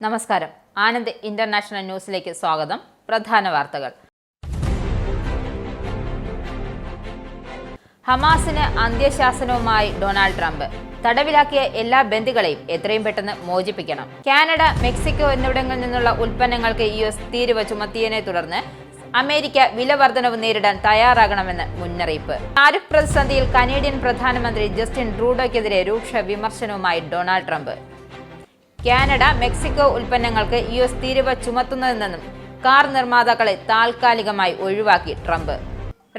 നമസ്കാരം. ആനന്ദ് ഇന്റർനാഷണൽ ന്യൂസിലേക്ക് സ്വാഗതം. പ്രധാന വാർത്തകൾ. ഹമാസിന് അന്ത്യശാസനവുമായി ഡൊണാൾഡ് ട്രംപ്. തടവിലാക്കിയ എല്ലാ ബന്ദികളെയും എത്രയും പെട്ടെന്ന് മോചിപ്പിക്കണം. കാനഡ, മെക്സിക്കോ എന്നിവിടങ്ങളിൽ നിന്നുള്ള ഉൽപ്പന്നങ്ങൾക്ക് US തീരുവ ചുമത്തിയതിനെ തുടർന്ന് അമേരിക്ക വില വർധനവ് നേരിടാൻ തയ്യാറാകണമെന്ന് മുന്നറിയിപ്പ്. താരിഫ് പ്രതിസന്ധിയിൽ കനേഡിയൻ പ്രധാനമന്ത്രി ജസ്റ്റിൻ ട്രൂഡോയ്ക്കെതിരെ രൂക്ഷ വിമർശനവുമായി ഡൊണാൾഡ് ട്രംപ്. കാനഡ, മെക്സിക്കോ ഉൽപ്പന്നങ്ങൾക്ക് US തീരുവ ചുമത്തുന്നതിൽ നിന്നും കാർ നിർമ്മാതാക്കളെ താൽക്കാലികമായി ഒഴിവാക്കി ട്രംപ്.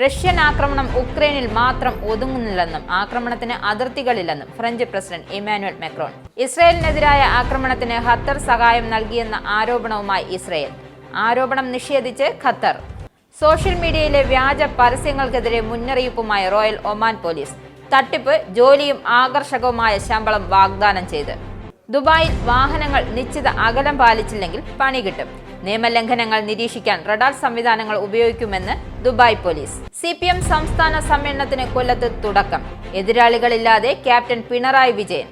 റഷ്യൻ ആക്രമണം ഉക്രൈനിൽ മാത്രം ഒതുങ്ങുന്നില്ലെന്നും ആക്രമണത്തിന് അതിർത്തികളില്ലെന്നും ഫ്രഞ്ച് പ്രസിഡന്റ് ഇമ്മാനുവൽ മാക്രോൺ. ഇസ്രയേലിനെതിരായ ആക്രമണത്തിന് ഖത്തർ സഹായം നൽകിയെന്ന ആരോപണവുമായി ഇസ്രയേൽ. ആരോപണം നിഷേധിച്ച് ഖത്തർ. സോഷ്യൽ മീഡിയയിലെ വ്യാജ പരസ്യങ്ങൾക്കെതിരെ മുന്നറിയിപ്പുമായി റോയൽ ഒമാൻ പോലീസ്. തട്ടിപ്പ്, ജോലിയും ആകർഷകവുമായ ശമ്പളം വാഗ്ദാനം ചെയ്ത്. ദുബായിൽ വാഹനങ്ങൾ നിശ്ചിത അകലം പാലിച്ചില്ലെങ്കിൽ പണി കിട്ടും. നിയമലംഘനങ്ങൾ നിരീക്ഷിക്കാൻ റഡാർ സംവിധാനങ്ങൾ ഉപയോഗിക്കുമെന്ന് ദുബായ് പോലീസ്. CPM സംസ്ഥാന സമ്മേളനത്തിന് കൊല്ലത്ത് തുടക്കം. എതിരാളികളില്ലാതെ ക്യാപ്റ്റൻ പിണറായി വിജയൻ.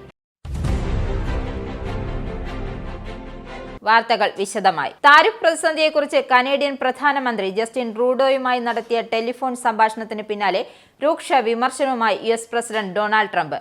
വാർത്തകൾ വിശദമായി. താരിഫ് പ്രതിസന്ധിയെക്കുറിച്ച് കനേഡിയൻ പ്രധാനമന്ത്രി ജസ്റ്റിൻ ട്രൂഡോയുമായി നടത്തിയ ടെലിഫോൺ സംഭാഷണത്തിന് പിന്നാലെ രൂക്ഷ വിമർശനവുമായി US president Donald Trump.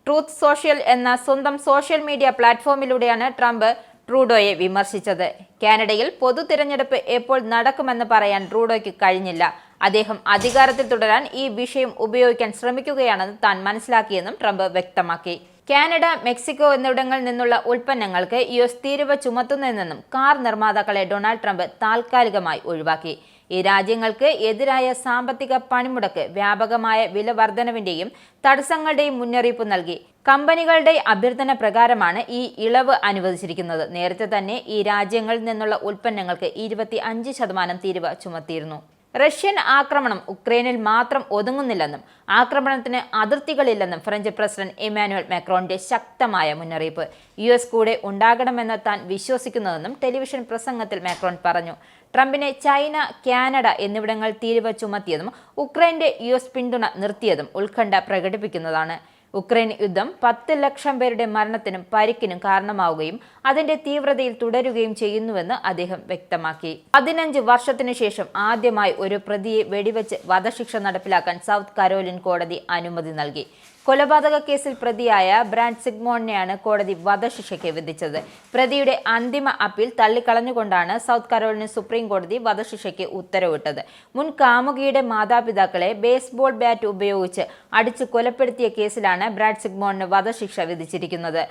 Truth social എന്ന സ്വന്തം സോഷ്യൽ മീഡിയ പ്ലാറ്റ്ഫോമിലൂടെയാണ് ട്രംപ് ട്രൂഡോയെ വിമർശിച്ചത്. കാനഡയിൽ പൊതു തിരഞ്ഞെടുപ്പ് എപ്പോൾ നടക്കുമെന്ന് പറയാൻ ട്രൂഡോയ്ക്ക് കഴിഞ്ഞില്ല. അദ്ദേഹം അധികാരത്തിൽ തുടരാൻ ഈ വിഷയം ഉപയോഗിക്കാൻ ശ്രമിക്കുകയാണെന്ന് താൻ മനസ്സിലാക്കിയെന്നും ട്രംപ് വ്യക്തമാക്കി. കാനഡ, മെക്സിക്കോ എന്നിവിടങ്ങളിൽ നിന്നുള്ള ഉൽപ്പന്നങ്ങൾക്ക് US തീരുവ ചുമത്തുന്നതിൽ നിന്നും കാർ നിർമ്മാതാക്കളെ ഡൊണാൾഡ് ട്രംപ് താൽക്കാലികമായി ഒഴിവാക്കി. ഈ രാജ്യങ്ങൾക്ക് എതിരായ സാമ്പത്തിക പണിമുടക്ക്, വ്യാപകമായ വില വർധനവിന്റെയും തടസ്സങ്ങളുടെയും മുന്നറിയിപ്പ് നൽകി. കമ്പനികളുടെ അഭ്യർത്ഥന പ്രകാരമാണ് ഈ ഇളവ് അനുവദിച്ചിരിക്കുന്നത്. നേരത്തെ തന്നെ ഈ രാജ്യങ്ങളിൽ നിന്നുള്ള ഉൽപ്പന്നങ്ങൾക്ക് 25% തീരുവ ചുമത്തിയിരുന്നു. റഷ്യൻ ആക്രമണം ഉക്രൈനിൽ മാത്രം ഒതുങ്ങുന്നില്ലെന്നും ആക്രമണത്തിന് അതിർത്തികളില്ലെന്നും ഫ്രഞ്ച് പ്രസിഡന്റ് ഇമ്മാനുവൽ മാക്രോണിന്റെ ശക്തമായ മുന്നറിയിപ്പ്. US കൂടെ ഉണ്ടാകണമെന്ന് താൻ വിശ്വസിക്കുന്നതെന്നും ടെലിവിഷൻ പ്രസംഗത്തിൽ മാക്രോൺ പറഞ്ഞു. ട്രംപിനെ ചൈന, കാനഡ എന്നിവിടങ്ങളിൽ തീരുവ ചുമത്തിയതും ഉക്രൈന്റെ US പിന്തുണ നിർത്തിയതും ഉത്കണ്ഠ പ്രകടിപ്പിക്കുന്നതാണ്. ഉക്രൈൻ യുദ്ധം 10 ലക്ഷം പേരുടെ മരണത്തിനും പരിക്കിനും കാരണമാവുകയും അതിന്റെ തീവ്രതയിൽ തുടരുകയും ചെയ്യുന്നുവെന്ന് അദ്ദേഹം വ്യക്തമാക്കി. 15 വർഷത്തിനു ശേഷം ആദ്യമായി ഒരു പ്രതിയെ വെടിവെച്ച് വധശിക്ഷ നടപ്പിലാക്കാൻ സൗത്ത് കരോലിൻ കോടതി അനുമതി നൽകി. കൊലപാതക കേസിൽ പ്രതിയായ ബ്രാഡ് സിഗ്മോണിനെയാണ് കോടതി വധശിക്ഷയ്ക്ക് വിധിച്ചത്. പ്രതിയുടെ അന്തിമ അപ്പീൽ തള്ളിക്കളഞ്ഞുകൊണ്ടാണ് സൗത്ത് കരോലിന് സുപ്രീം കോടതി വധശിക്ഷയ്ക്ക് ഉത്തരവിട്ടത്. മുൻ കാമുകിയുടെ മാതാപിതാക്കളെ ബേസ്ബോൾ ബാറ്റ് ഉപയോഗിച്ച് അടിച്ച് കൊലപ്പെടുത്തിയ കേസിലാണ് ബ്രാഡ് സിഗ്മോണിന് വധശിക്ഷ വിധിച്ചിരിക്കുന്നത്.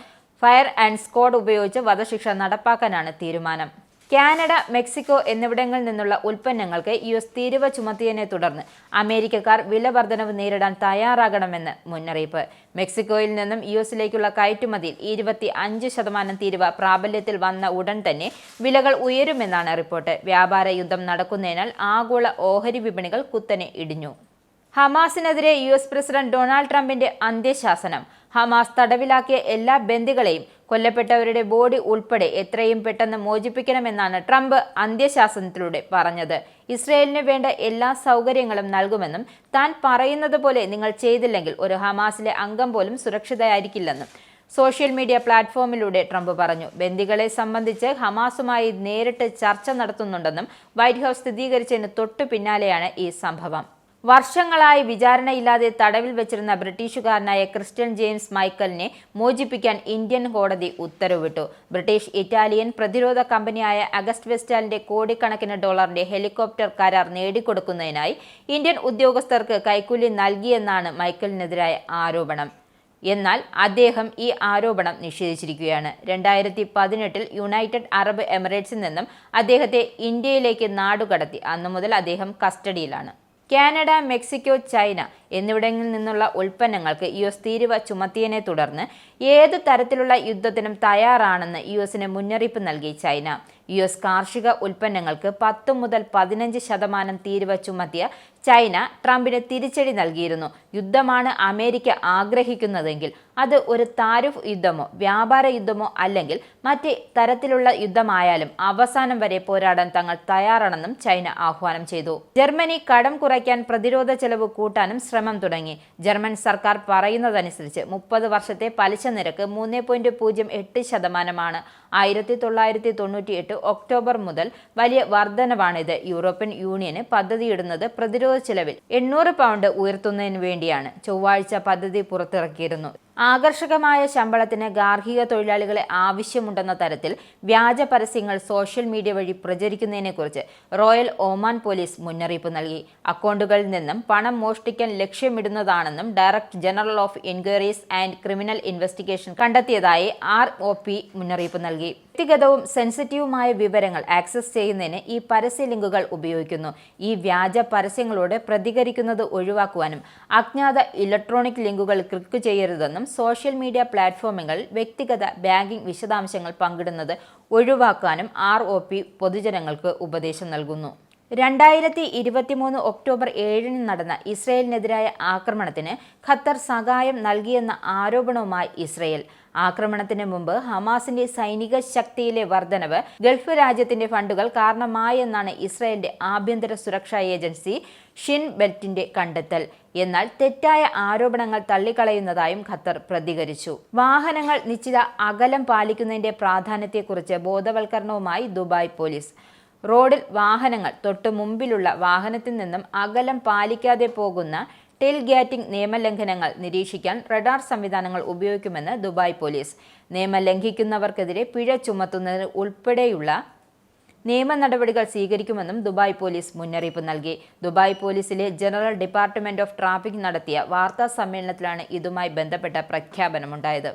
ഫയർ ആൻഡ് സ്ക്വാഡ് ഉപയോഗിച്ച് വധശിക്ഷ നടപ്പാക്കാനാണ് തീരുമാനം. കാനഡ, മെക്സിക്കോ എന്നിവിടങ്ങളിൽ നിന്നുള്ള ഉൽപ്പന്നങ്ങൾക്ക് US തീരുവ ചുമത്തിയതിനെ തുടർന്ന് അമേരിക്കക്കാർ വില വർധനവ് നേരിടാൻ തയ്യാറാകണമെന്ന് മുന്നറിയിപ്പ്. മെക്സിക്കോയിൽ നിന്നും US-ലേക്കുള്ള കയറ്റുമതിയിൽ 25% തീരുവ പ്രാബല്യത്തിൽ വന്ന ഉടൻ തന്നെ വിലകൾ ഉയരുമെന്നാണ് റിപ്പോർട്ട്. വ്യാപാര യുദ്ധം നടക്കുന്നതിനാൽ ആഗോള ഓഹരി വിപണികൾ കുത്തനെ ഇടിഞ്ഞു. ഹമാസിനെതിരെ US പ്രസിഡന്റ് ഡൊണാൾഡ് ട്രംപിന്റെ അന്ത്യശാസനം. ഹമാസ് തടവിലാക്കിയ എല്ലാ ബന്ദികളെയും കൊല്ലപ്പെട്ടവരുടെ ബോഡി ഉൾപ്പെടെ എത്രയും പെട്ടെന്ന് മോചിപ്പിക്കണമെന്നാണ് ട്രംപ് അന്ത്യശാസനത്തിലൂടെ പറഞ്ഞത്. ഇസ്രയേലിന് വേണ്ട എല്ലാ സൗകര്യങ്ങളും നൽകുമെന്നും താൻ പറയുന്നത് പോലെ നിങ്ങൾ ചെയ്തില്ലെങ്കിൽ ഒരു ഹമാസിലെ അംഗം പോലും സുരക്ഷിതയായിരിക്കില്ലെന്നും സോഷ്യൽ മീഡിയ പ്ലാറ്റ്ഫോമിലൂടെ ട്രംപ് പറഞ്ഞു. ബന്ദികളെ സംബന്ധിച്ച് ഹമാസുമായി നേരിട്ട് ചർച്ച നടത്തുന്നുണ്ടെന്നും വൈറ്റ് ഹൗസ് സ്ഥിരീകരിച്ചതിന് തൊട്ടു പിന്നാലെയാണ് ഈ സംഭവം. വർഷങ്ങളായി വിചാരണയില്ലാതെ തടവിൽ വെച്ചിരുന്ന ബ്രിട്ടീഷുകാരനായ ക്രിസ്റ്റ്യൻ ജെയിംസ് മൈക്കലിനെ മോചിപ്പിക്കാൻ ഇന്ത്യൻ കോടതി ഉത്തരവിട്ടു. ബ്രിട്ടീഷ് ഇറ്റാലിയൻ പ്രതിരോധ കമ്പനിയായ അഗസ്റ്റ് വെസ്റ്റ്ലാൻഡിന്റെ കോടിക്കണക്കിന് ഡോളറിന്റെ ഹെലികോപ്റ്റർ കരാർ നേടിക്കൊടുക്കുന്നതിനായി ഇന്ത്യൻ ഉദ്യോഗസ്ഥർക്ക് കൈക്കൂലി നൽകിയെന്നാണ് മൈക്കലിനെതിരായ ആരോപണം. എന്നാൽ അദ്ദേഹം ഈ ആരോപണം നിഷേധിച്ചിരിക്കുകയാണ്. 2018 യുണൈറ്റഡ് അറബ് എമിറേറ്റ്സിൽ നിന്നും അദ്ദേഹത്തെ ഇന്ത്യയിലേക്ക് നാടുകടത്തി. അന്നു മുതൽ അദ്ദേഹം കസ്റ്റഡിയിലാണ്. കാനഡ, മെക്സിക്കോ, ചൈന എന്നിവിടങ്ങളിൽ നിന്നുള്ള ഉൽപ്പന്നങ്ങൾക്ക് US തീരുവ ചുമത്തിയതിനെ തുടർന്ന് ഏത് തരത്തിലുള്ള യുദ്ധത്തിനും തയ്യാറാണെന്ന് US-ന് മുന്നറിയിപ്പ് നൽകി ചൈന. US കാർഷിക ഉൽപ്പന്നങ്ങൾക്ക് 10 മുതൽ 15% തീരുവ ചുമത്തിയ ചൈന ട്രംപിന് തിരിച്ചടി നൽകിയിരുന്നു. യുദ്ധമാണ് അമേരിക്ക ആഗ്രഹിക്കുന്നതെങ്കിൽ അത് ഒരു താരിഫ് യുദ്ധമോ വ്യാപാര യുദ്ധമോ അല്ലെങ്കിൽ മറ്റ് തരത്തിലുള്ള യുദ്ധമായാലും അവസാനം വരെ പോരാടാൻ തങ്ങൾ തയ്യാറാണെന്നും ചൈന ആഹ്വാനം ചെയ്തു. ജർമ്മനി കടം കുറയ്ക്കാൻ പ്രതിരോധ ചെലവ് കൂട്ടാനും ശ്രമം തുടങ്ങി. ജർമ്മൻ സർക്കാർ പറയുന്നതനുസരിച്ച് 30 വർഷത്തെ പലിശ നിരക്ക് 3.08%. 1998 ഒക്ടോബർ മുതൽ വലിയ വർധനവാണിത്. യൂറോപ്യൻ യൂണിയന് പദ്ധതിയിടുന്നത് പ്രതിരോധ ചെലവിൽ 800 പൗണ്ട് ഉയർത്തുന്നതിന് വേണ്ടിയാണ്. ചൊവ്വാഴ്ച പദ്ധതി പുറത്തിറക്കിയിരുന്നു. ആകർഷകമായ ശമ്പളത്തിന് ഗാർഹിക തൊഴിലാളികളെ ആവശ്യമുണ്ടെന്ന തരത്തിൽ വ്യാജ പരസ്യങ്ങൾ സോഷ്യൽ മീഡിയ വഴി പ്രചരിക്കുന്നതിനെക്കുറിച്ച് റോയൽ ഒമാൻ പോലീസ് മുന്നറിയിപ്പ് നൽകി. അക്കൗണ്ടുകളിൽ നിന്നും പണം മോഷ്ടിക്കാൻ ലക്ഷ്യമിടുന്നതാണെന്നും director general of enquiries and criminal investigation കണ്ടെത്തിയതായി ROP മുന്നറിയിപ്പ് നൽകി. വ്യക്തിഗതവും സെൻസിറ്റീവുമായ വിവരങ്ങൾ ആക്സസ് ചെയ്യുന്നതിന് ഈ പരസ്യ ലിങ്കുകൾ ഉപയോഗിക്കുന്നു. ഈ വ്യാജ പരസ്യങ്ങളോട് പ്രതികരിക്കുന്നത് ഒഴിവാക്കുവാനും അജ്ഞാത ഇലക്ട്രോണിക് ലിങ്കുകൾ ക്ലിക്ക് ചെയ്യരുതെന്നും സോഷ്യൽ മീഡിയ പ്ലാറ്റ്ഫോമുകൾ വ്യക്തിഗത ബാങ്കിംഗ് വിശദാംശങ്ങൾ പങ്കിടുന്നത് ഒഴിവാക്കാനും ROP പൊതുജനങ്ങൾക്ക് ഉപദേശം നൽകുന്നു. 2023 ഒക്ടോബർ 7 നടന്ന ഇസ്രയേലിനെതിരായ ആക്രമണത്തിന് ഖത്തർ സഹായം നൽകിയെന്ന ആരോപണവുമായി ഇസ്രയേൽ. ആക്രമണത്തിന് മുമ്പ് ഹമാസിന്റെ സൈനിക ശക്തിയിലെ വർധനവ് ഗൾഫ് രാജ്യത്തിന്റെ ഫണ്ടുകൾ കാരണമായെന്നാണ് ഇസ്രയേലിന്റെ ആഭ്യന്തര സുരക്ഷാ ഏജൻസി ഷിൻ ബെറ്റിന്റെ കണ്ടെത്തൽ. എന്നാൽ തെറ്റായ ആരോപണങ്ങൾ തള്ളിക്കളയുന്നതായും ഖത്തർ പ്രതികരിച്ചു. വാഹനങ്ങൾ നിശ്ചിത അകലം പാലിക്കുന്നതിന്റെ പ്രാധാന്യത്തെക്കുറിച്ച് ബോധവൽക്കരണവുമായി ദുബായ് പോലീസ്. റോഡിൽ വാഹനങ്ങൾ തൊട്ടു മുമ്പിലുള്ള വാഹനത്തിൽ നിന്നും അകലം പാലിക്കാതെ പോകുന്ന ടെയിൽ ഗേറ്റിംഗ് നിയമലംഘനങ്ങൾ നിരീക്ഷിക്കാൻ റഡാർ സംവിധാനങ്ങൾ ഉപയോഗിക്കുമെന്ന് ദുബായ് പോലീസ്. നിയമം ലംഘിക്കുന്നവർക്കെതിരെ പിഴ ചുമത്തുന്നതിന് ഉൾപ്പെടെയുള്ള നിയമ നടപടികൾ സ്വീകരിക്കുമെന്നും ദുബായ് പോലീസ് മുന്നറിയിപ്പ് നൽകി. ദുബായ് പോലീസിലെ ജനറൽ ഡിപ്പാർട്ട്മെന്റ് ഓഫ് ട്രാഫിക് നടത്തിയ വാർത്താ സമ്മേളനത്തിലാണ് ഇതുമായി ബന്ധപ്പെട്ട പ്രഖ്യാപനമുണ്ടായത്.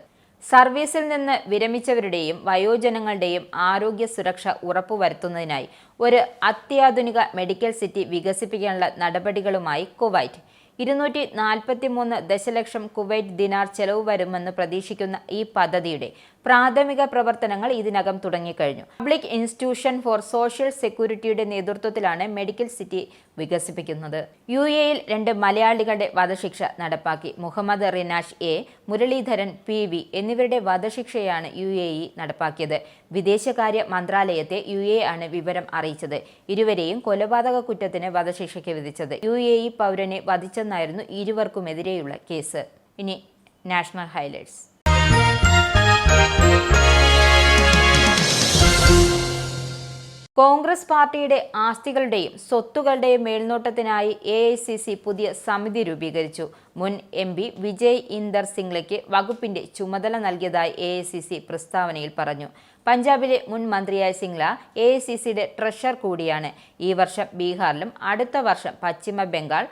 സർവീസിൽ നിന്ന് വിരമിച്ചവരുടെയും വയോജനങ്ങളുടെയും ആരോഗ്യ സുരക്ഷ ഉറപ്പുവരുത്തുന്നതിനായി ഒരു അത്യാധുനിക മെഡിക്കൽ സിറ്റി വികസിപ്പിക്കാനുള്ള നടപടികളുമായി കുവൈറ്റ്. 243 ദശലക്ഷം കുവൈറ്റ് ദിനാർ ചെലവ് വരുമെന്ന് പ്രതീക്ഷിക്കുന്ന ഈ പദ്ധതിയുടെ പ്രാഥമിക പ്രവർത്തനങ്ങൾ ഇതിനകം തുടങ്ങിക്കഴിഞ്ഞു. പബ്ലിക് ഇൻസ്റ്റിറ്റ്യൂഷൻ ഫോർ സോഷ്യൽ സെക്യൂരിറ്റിയുടെ നേതൃത്വത്തിലാണ് മെഡിക്കൽ സിറ്റി വികസിപ്പിക്കുന്നത്. UAEയിൽ 2 മലയാളികളുടെ വധശിക്ഷ നടപ്പാക്കി. മുഹമ്മദ് റിനാഷ് A, മുരളീധരൻ PV എന്നിവരുടെ വധശിക്ഷയാണ് UAE നടപ്പാക്കിയത്. വിദേശകാര്യ മന്ത്രാലയത്തെ UAE ആണ് വിവരം അറിയിച്ചത്. ഇരുവരെയും കൊലപാതക കുറ്റത്തിന് വധശിക്ഷയ്ക്ക് വിധിച്ചത്. UAE പൗരനെ വധിച്ചെന്നായിരുന്നു ഇരുവർക്കുമെതിരെയുള്ള കേസ്. ഇനി നാഷണൽ ഹൈലൈറ്റ്സ്. കോൺഗ്രസ് പാർട്ടിയുടെ ആസ്തികളുടെയും സ്വത്തുക്കളുടെയും മേൽനോട്ടത്തിനായി AICC പുതിയ സമിതി രൂപീകരിച്ചു. മുൻ MP വിജയ് ഇന്ദർ സിംഗ്ലയ്ക്ക് വകുപ്പിന്റെ ചുമതല നൽകിയതായി AICC പ്രസ്താവനയിൽ പറഞ്ഞു. പഞ്ചാബിലെ മുൻ മന്ത്രിയായ സിംഗ്ല AICCയുടെ ട്രഷറർ കൂടിയാണ്. ഈ വർഷം ബീഹാറിലും അടുത്ത വർഷം പശ്ചിമ ബംഗാൾ,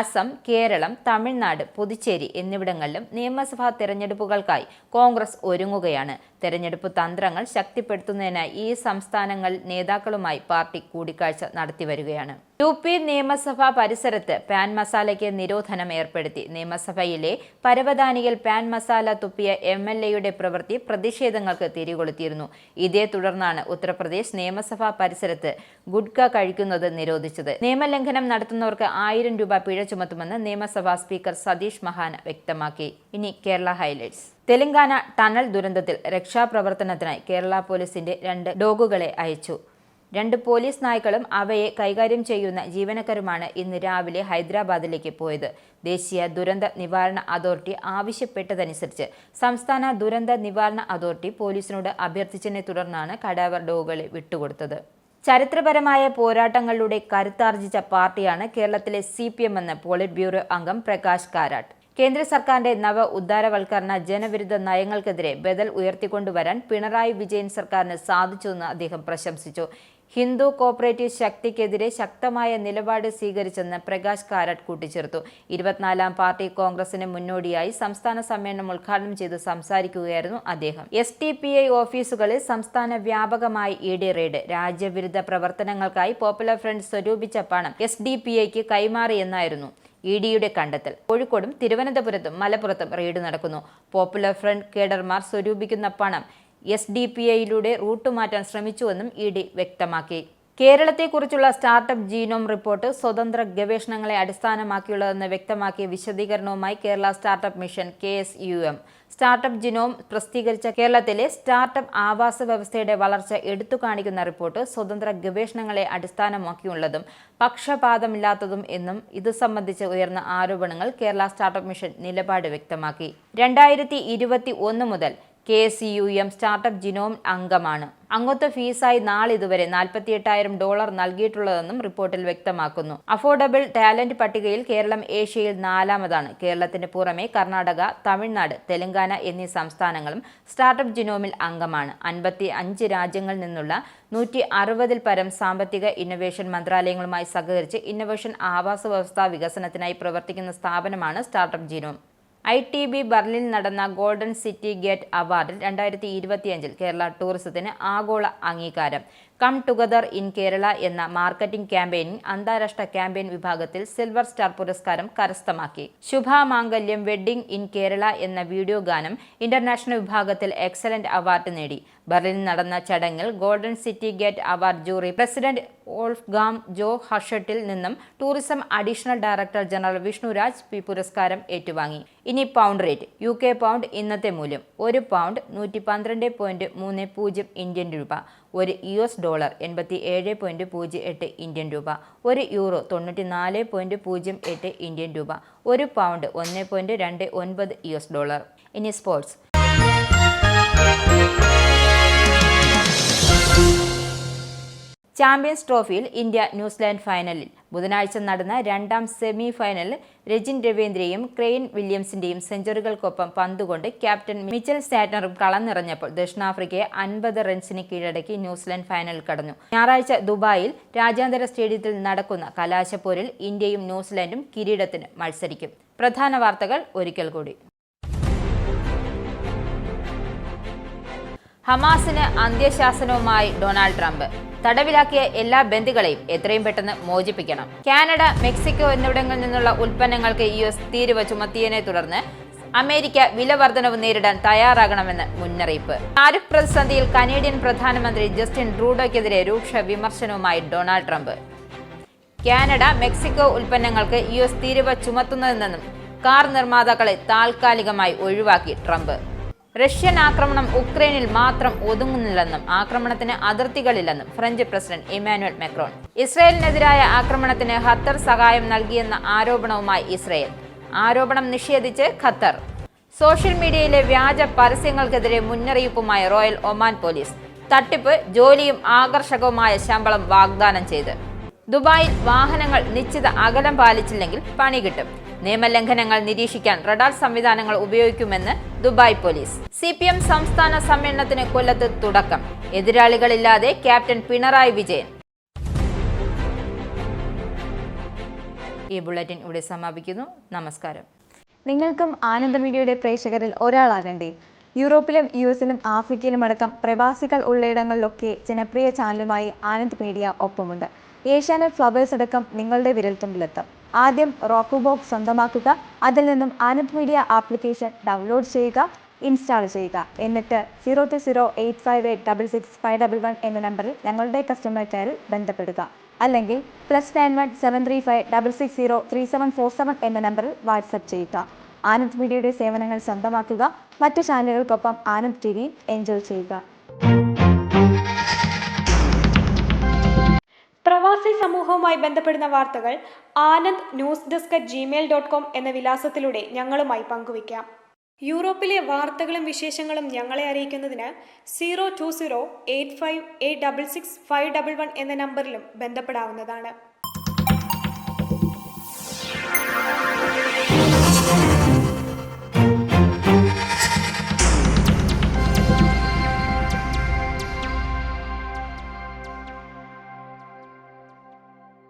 അസം, കേരളം, തമിഴ്നാട്, പുതുച്ചേരി എന്നിവിടങ്ങളിലും നിയമസഭാ തെരഞ്ഞെടുപ്പുകൾക്കായി കോൺഗ്രസ് ഒരുങ്ങുകയാണ്. തെരഞ്ഞെടുപ്പ് തന്ത്രങ്ങൾ ശക്തിപ്പെടുത്തുന്നതിനായി ഈ സംസ്ഥാനങ്ങളിൽ നേതാക്കളുമായി പാർട്ടി കൂടിക്കാഴ്ച നടത്തിവരികയാണ്. UP നിയമസഭാ പരിസരത്ത് പാൻ മസാലയ്ക്ക് നിരോധനം ഏർപ്പെടുത്തി. നിയമസഭയിലെ പരവതാനിയിൽ പാൻ മസാല തുപ്പിയ MLAയുടെ പ്രവൃത്തി പ്രതിഷേധങ്ങൾക്ക് തിരികൊളുത്തിയിരുന്നു. ഇതേ തുടർന്നാണ് ഉത്തർപ്രദേശ് നിയമസഭാ പരിസരത്ത് ഗുഡ്ക കഴിക്കുന്നത് നിരോധിച്ചത്. നിയമലംഘനം നടത്തുന്നവർക്ക് 1000 രൂപ പിഴ ചുമത്തുമെന്ന് നിയമസഭാ സ്പീക്കർ സതീഷ് മഹാന വ്യക്തമാക്കി. ഇനി കേരള ഹൈലൈറ്റ്സ്. തെലങ്കാന ടണൽ ദുരന്തത്തിൽ രക്ഷാപ്രവർത്തനത്തിനായി കേരള പോലീസിന്റെ 2 ഡോഗുകളെ അയച്ചു. 2 പോലീസ് നായ്ക്കളും അവയെ കൈകാര്യം ചെയ്യുന്ന ജീവനക്കാരുമാണ് ഇന്ന് രാവിലെ ഹൈദരാബാദിലേക്ക് പോയത്. ദേശീയ ദുരന്ത നിവാരണ അതോറിറ്റി ആവശ്യപ്പെട്ടതനുസരിച്ച് സംസ്ഥാന ദുരന്ത നിവാരണ അതോറിറ്റി പോലീസിനോട് അഭ്യർത്ഥിച്ചതിനെ തുടർന്നാണ് കടാവർ ഡോഗുകളെ വിട്ടുകൊടുത്തത്. ചരിത്രപരമായ പോരാട്ടങ്ങളിലൂടെ കരുത്താർജിച്ച പാർട്ടിയാണ് കേരളത്തിലെ CPM എന്ന് പോളിറ്റ് ബ്യൂറോ അംഗം പ്രകാശ് കാരാട്ട്. കേന്ദ്ര സർക്കാരിന്റെ നവ ഉദാരവൽക്കരണ ജനവിരുദ്ധ നയങ്ങൾക്കെതിരെ ബദൽ ഉയർത്തിക്കൊണ്ടുവരാൻ പിണറായി വിജയൻ സർക്കാരിന് സാധിച്ചുവെന്ന് അദ്ദേഹം പ്രശംസിച്ചു. ഹിന്ദു കോപ്പറേറ്റീവ് ശക്തിക്കെതിരെ ശക്തമായ നിലപാട് സ്വീകരിച്ചെന്ന് പ്രകാശ് കാരാട്ട് കൂട്ടിച്ചേർത്തു. 24ാം പാർട്ടി കോൺഗ്രസിന് മുന്നോടിയായി സംസ്ഥാന സമ്മേളനം ഉദ്ഘാടനം ചെയ്ത് സംസാരിക്കുകയായിരുന്നു അദ്ദേഹം. SDPI ഓഫീസുകളിൽ സംസ്ഥാന വ്യാപകമായി ED റെയ്ഡ്. രാജ്യവിരുദ്ധ പ്രവർത്തനങ്ങൾക്കായി പോപ്പുലർ ഫ്രണ്ട് സ്വരൂപിച്ച പണം SDPIക്ക് കൈമാറിയെന്നായിരുന്നു EDയുടെ കണ്ടെത്തൽ. കോഴിക്കോടും തിരുവനന്തപുരത്തും മലപ്പുറത്തും റെയ്ഡ് നടക്കുന്നു. പോപ്പുലർ ഫ്രണ്ട് കേഡർമാർ സ്വരൂപിക്കുന്ന പണം SDPIയിലൂടെ റൂട്ട് മാറ്റാൻ ശ്രമിച്ചുവെന്നും ED വ്യക്തമാക്കി. കേരളത്തെക്കുറിച്ചുള്ള സ്റ്റാർട്ടപ്പ് ജീനോം റിപ്പോർട്ട് സ്വതന്ത്ര ഗവേഷണങ്ങളെ അടിസ്ഥാനമാക്കിയുള്ളതെന്ന് വ്യക്തമാക്കിയ വിശദീകരണവുമായി Kerala startup mission KSUM. Startup genome പ്രസിദ്ധീകരിച്ച കേരളത്തിലെ സ്റ്റാർട്ടപ്പ് ആവാസ വ്യവസ്ഥയുടെ വളർച്ച എടുത്തുകാണിക്കുന്ന റിപ്പോർട്ട് സ്വതന്ത്ര ഗവേഷണങ്ങളെ അടിസ്ഥാനമാക്കിയുള്ളതും പക്ഷപാതമില്ലാത്തതും എന്നും ഇതു സംബന്ധിച്ച് ഉയർന്ന ആരോപണങ്ങൾ കേരള സ്റ്റാർട്ടപ്പ് മിഷൻ നിലപാട് വ്യക്തമാക്കി. 2021 മുതൽ KSUM സ്റ്റാർട്ടപ്പ് ജീനോം അംഗമാണ്. അംഗത്വ ഫീസായി നാളിതുവരെ $48,000 നൽകിയിട്ടുള്ളതെന്നും റിപ്പോർട്ടിൽ വ്യക്തമാക്കുന്നു. അഫോർഡബിൾ ടാലന്റ് പട്ടികയിൽ കേരളം ഏഷ്യയിൽ 4ാമതാണ്. കേരളത്തിന് പുറമെ കർണാടക, തമിഴ്നാട്, തെലങ്കാന എന്നീ സംസ്ഥാനങ്ങളും സ്റ്റാർട്ടപ്പ് ജീനോമിൽ അംഗമാണ്. 55 രാജ്യങ്ങളിൽ നിന്നുള്ള 160-ൽ പരം സാമ്പത്തിക ഇന്നൊവേഷൻ മന്ത്രാലയങ്ങളുമായി സഹകരിച്ച് ഇന്നൊവേഷൻ ആവാസ വ്യവസ്ഥാ വികസനത്തിനായി പ്രവർത്തിക്കുന്ന സ്ഥാപനമാണ് സ്റ്റാർട്ടപ്പ് ജീനോം. ITB ബർലിനിൽ നടന്ന ഗോൾഡൻ സിറ്റി ഗേറ്റ് അവാർഡിൽ 2025 കേരള ടൂറിസത്തിന് ആഗോള അംഗീകാരം. കം ടുഗദർ ഇൻ കേരള എന്ന മാർക്കറ്റിംഗ് ക്യാമ്പയിനിൽ അന്താരാഷ്ട്ര ക്യാമ്പയിൻ വിഭാഗത്തിൽ സിൽവർ സ്റ്റാർ പുരസ്കാരം കരസ്ഥമാക്കി. ശുഭമാംഗല്യം വെഡ്ഡിംഗ് ഇൻ കേരള എന്ന വീഡിയോ ഗാനം ഇന്റർനാഷണൽ വിഭാഗത്തിൽ എക്സലന്റ് അവാർഡ് നേടി. ബർലിനിൽ നടന്ന ചടങ്ങിൽ golden city gate award jury president Wolfgang Jo ഹർഷട്ടിൽ നിന്നും tourism additional director general Vishnuraj P പുരസ്കാരം ഏറ്റുവാങ്ങി. ഇനി പൗണ്ട് റേറ്റ്. UK പൗണ്ട് ഇന്നത്തെ മൂല്യം: ഒരു പൗണ്ട് 112.30 ഇന്ത്യൻ രൂപ, ഒരു US ഡോളർ 87.08 ഇന്ത്യൻ രൂപ, ഒരു യൂറോ 94.08 ഇന്ത്യൻ രൂപ, ഒരു പൗണ്ട് 1.29 US ഡോളർ. ഇനി സ്പോർട്സ്. ചാമ്പ്യൻസ് ട്രോഫിയിൽ ഇന്ത്യ ന്യൂസിലാൻഡ് ഫൈനലിൽ. ബുധനാഴ്ച നടന്ന 2ാം സെമി ഫൈനലിൽ രജിൻ രവീന്ദ്രയും ക്രെയിൻ വില്യംസിന്റെയും സെഞ്ചുറികൾക്കൊപ്പം പന്തുകൊണ്ട് ക്യാപ്റ്റൻ മിച്ചൽ സാറ്റ്നറും കളം നിറഞ്ഞപ്പോൾ ദക്ഷിണാഫ്രിക്കയെ 50 റൺസിന് കീഴടക്കി ന്യൂസിലാൻഡ് ഫൈനലിൽ കടന്നു. ഞായറാഴ്ച ദുബായിൽ രാജ്യാന്തര സ്റ്റേഡിയത്തിൽ നടക്കുന്ന കലാശപ്പോരിൽ ഇന്ത്യയും ന്യൂസിലാൻഡും കിരീടത്തിന് മത്സരിക്കും. പ്രധാന വാർത്തകൾ ഒരിക്കൽ കൂടി. ഹമാസിന് അന്ത്യശാസനവുമായി ഡൊണാൾഡ് ട്രംപ്. തടവിലാക്കിയ എല്ലാ ബന്ദികളെയും എത്രയും പെട്ടെന്ന് മോചിപ്പിക്കണം. കാനഡ, മെക്സിക്കോ എന്നിവിടങ്ങളിൽ നിന്നുള്ള ഉൽപ്പന്നങ്ങൾക്ക് US തീരുവ ചുമത്തിയതിനെ തുടർന്ന് അമേരിക്ക വില വർധനവ് നേരിടാൻ തയ്യാറാകണമെന്ന് മുന്നറിയിപ്പ്. താരിഫ് പ്രതിസന്ധിയിൽ കനേഡിയൻ പ്രധാനമന്ത്രി ജസ്റ്റിൻ ട്രൂഡോയ്ക്കെതിരെ രൂക്ഷ വിമർശനവുമായി ഡൊണാൾഡ് ട്രംപ്. കാനഡ, മെക്സിക്കോ ഉൽപ്പന്നങ്ങൾക്ക് US തീരുവ ചുമത്തുന്നതിൽ നിന്നും കാർ നിർമ്മാതാക്കളെ താൽക്കാലികമായി ഒഴിവാക്കി ട്രംപ്. റഷ്യൻ ആക്രമണം ഉക്രൈനിൽ മാത്രം ഒതുങ്ങുന്നില്ലെന്നും ആക്രമണത്തിന് അതിർത്തികളില്ലെന്നും ഫ്രഞ്ച് പ്രസിഡന്റ് ഇമ്മാനുവൽ മാക്രോൺ. ഇസ്രയേലിനെതിരായ ആക്രമണത്തിന് ഖത്തർ സഹായം നൽകിയെന്ന ആരോപണവുമായി ഇസ്രയേൽ. ആരോപണം നിഷേധിച്ച് ഖത്തർ. സോഷ്യൽ മീഡിയയിലെ വ്യാജ പരസ്യങ്ങൾക്കെതിരെ മുന്നറിയിപ്പുമായി റോയൽ ഒമാൻ പോലീസ്. തട്ടിപ്പ്, ജോലിയും ആകർഷകവുമായ ശമ്പളം വാഗ്ദാനം ചെയ്ത്. ദുബായിൽ വാഹനങ്ങൾ നിശ്ചിത അകലം പാലിച്ചില്ലെങ്കിൽ പണി കിട്ടും. നിയമലംഘനങ്ങൾ നിരീക്ഷിക്കാൻ റഡാർ സംവിധാനങ്ങൾ ഉപയോഗിക്കുമെന്ന് ദുബായ് പോലീസ്. CPM സംസ്ഥാന സമ്മേളനത്തിന് കൊല്ലത്ത് തുടക്കം. എതിരാളികളില്ലാതെ ക്യാപ്റ്റൻ പിണറായി വിജയൻ. ഈ ബുള്ളറ്റിൻ ഇവിടെ സമാപിക്കുന്നു. നമസ്കാരം. നിങ്ങൾക്കും ആനന്ദ മീഡിയയുടെ പ്രേക്ഷകരിൽ ഒരാളാകണ്ടേ? യൂറോപ്പിലും US-ലും ആഫ്രിക്കയിലും അടക്കം പ്രവാസികൾ ഉള്ളയിടങ്ങളിലൊക്കെ ജനപ്രിയ ചാനലുമായി ആനന്ദ് മീഡിയ ഒപ്പമുണ്ട്. ഏഷ്യാനെറ്റ് ഫ്ലവേഴ്സ് അടക്കം നിങ്ങളുടെ വിരൽത്തുമ്പിലെത്തും. ആദ്യം റോക്കു ബോക്സ് സ്വന്തമാക്കുക. അതിൽ നിന്നും ആനന്ദ് മീഡിയ ആപ്ലിക്കേഷൻ ഡൗൺലോഡ് ചെയ്യുക, ഇൻസ്റ്റാൾ ചെയ്യുക. എന്നിട്ട് 02085866511 എന്ന നമ്പറിൽ ഞങ്ങളുടെ കസ്റ്റമർ കെയറിൽ ബന്ധപ്പെടുക. അല്ലെങ്കിൽ +91 735 660 3747 എന്ന നമ്പറിൽ വാട്സപ്പ് ചെയ്യുക. ആനന്ദ് മീഡിയയുടെ സേവനങ്ങൾ സ്വന്തമാക്കുക. മറ്റു ചാനലുകൾക്കൊപ്പം ആനന്ദ് TV എൻജോയ് ചെയ്യുക. പ്രവാസി സമൂഹവുമായി ബന്ധപ്പെടുന്ന വാർത്തകൾ anandnewsdesk@gmail.com എന്ന വിലാസത്തിലൂടെ ഞങ്ങളുമായി പങ്കുവയ്ക്കാം. യൂറോപ്പിലെ വാർത്തകളും വിശേഷങ്ങളും ഞങ്ങളെ അറിയിക്കുന്നതിന് 02085866511 എന്ന നമ്പറിലും ബന്ധപ്പെടാവുന്നതാണ്.